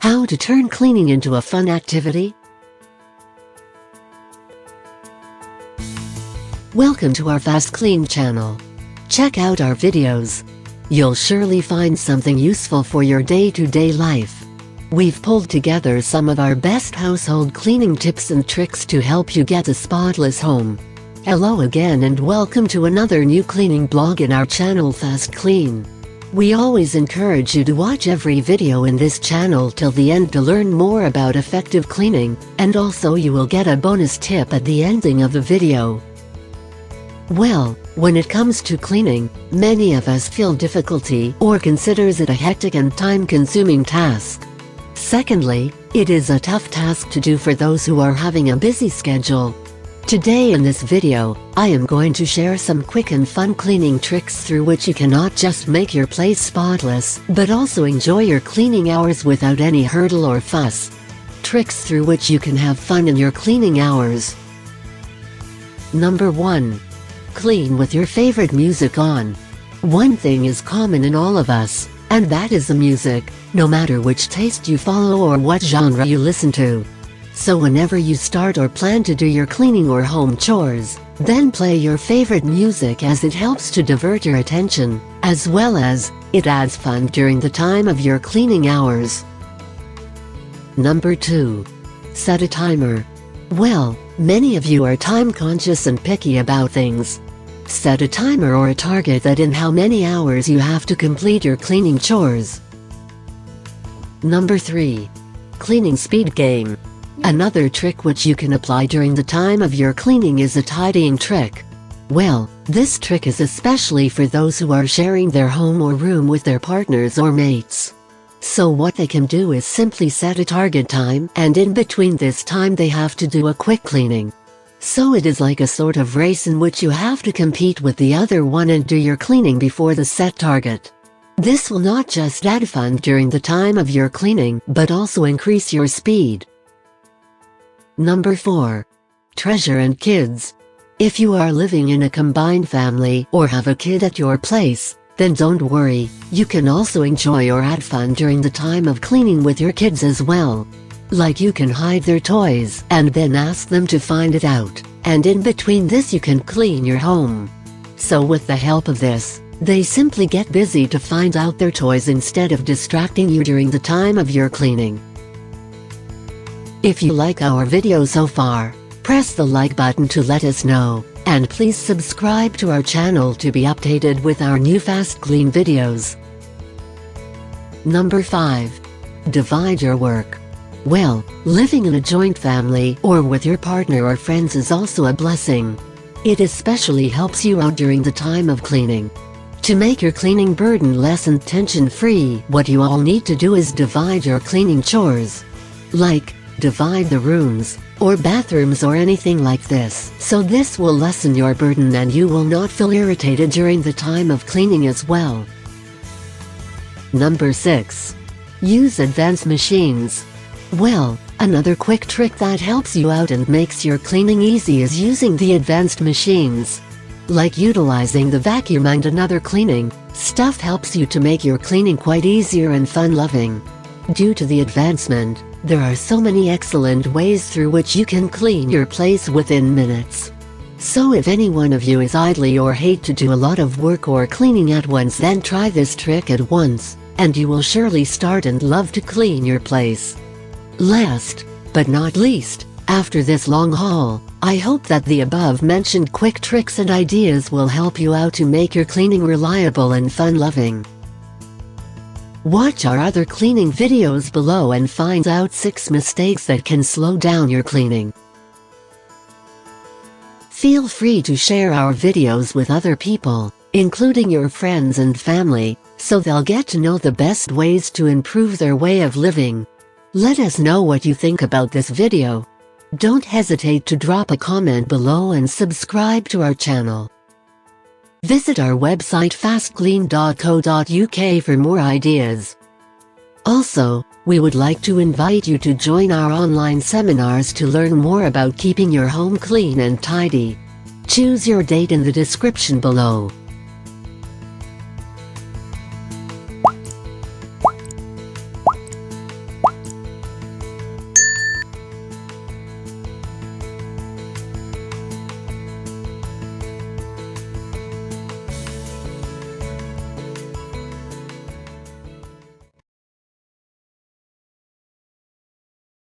How to turn cleaning into a fun activity? Welcome to our FastKlean channel. Check out our videos. You'll surely find something useful for your day-to-day life. We've pulled together some of our best household cleaning tips and tricks to help you get a spotless home. Hello again and welcome to another new cleaning blog in our channel FastKlean. We always encourage you to watch every video in this channel till the end to learn more about effective cleaning, and also you will get a bonus tip at the ending of the video. Well, when it comes to cleaning, many of us feel difficulty or considers it a hectic and time-consuming task. Secondly, it is a tough task to do for those who are having a busy schedule. Today in this video, I am going to share some quick and fun cleaning tricks through which you can not just make your place spotless, but also enjoy your cleaning hours without any hurdle or fuss. Tricks through which you can have fun in your cleaning hours. Number 1. Clean with your favorite music on. One thing is common in all of us, and that is the music, no matter which taste you follow or what genre you listen to. So whenever you start or plan to do your cleaning or home chores, then play your favorite music, as it helps to divert your attention, as well as, it adds fun during the time of your cleaning hours. Number 2. Set a timer. Well, many of you are time conscious and picky about things. Set a timer or a target that in how many hours you have to complete your cleaning chores. Number 3. Cleaning speed game. Another trick which you can apply during the time of your cleaning is a tidying trick. Well, this trick is especially for those who are sharing their home or room with their partners or mates. So what they can do is simply set a target time, and in between this time they have to do a quick cleaning. So it is like a sort of race in which you have to compete with the other one and do your cleaning before the set target. This will not just add fun during the time of your cleaning, but also increase your speed. Number 4. Treasure and kids. If you are living in a combined family or have a kid at your place, then don't worry, you can also enjoy or add fun during the time of cleaning with your kids as well. Like you can hide their toys and then ask them to find it out, and in between this you can clean your home. So with the help of this, they simply get busy to find out their toys instead of distracting you during the time of your cleaning. If you like our video so far, press the like button to let us know, and please subscribe to our channel to be updated with our new FastKlean videos. Number 5. Divide your work. Well, living in a joint family or with your partner or friends is also a blessing. It especially helps you out during the time of cleaning. To make your cleaning burden less and tension-free, what you all need to do is divide your cleaning chores. Like, divide the rooms, or bathrooms or anything like this, so this will lessen your burden and you will not feel irritated during the time of cleaning as well. Number 6. Use advanced machines. Well, another quick trick that helps you out and makes your cleaning easy is using the advanced machines. Like utilizing the vacuum and another cleaning stuff helps you to make your cleaning quite easier and fun-loving. Due to the advancement, there are so many excellent ways through which you can clean your place within minutes. So if any one of you is idly or hate to do a lot of work or cleaning at once, then try this trick at once, and you will surely start and love to clean your place. Last, but not least, after this long haul, I hope that the above mentioned quick tricks and ideas will help you out to make your cleaning reliable and fun-loving. Watch our other cleaning videos below and find out 6 mistakes that can slow down your cleaning. Feel free to share our videos with other people, including your friends and family, so they'll get to know the best ways to improve their way of living. Let us know what you think about this video. Don't hesitate to drop a comment below and subscribe to our channel. Visit our website fastklean.co.uk for more ideas. Also, we would like to invite you to join our online seminars to learn more about keeping your home clean and tidy. Choose your date in the description below.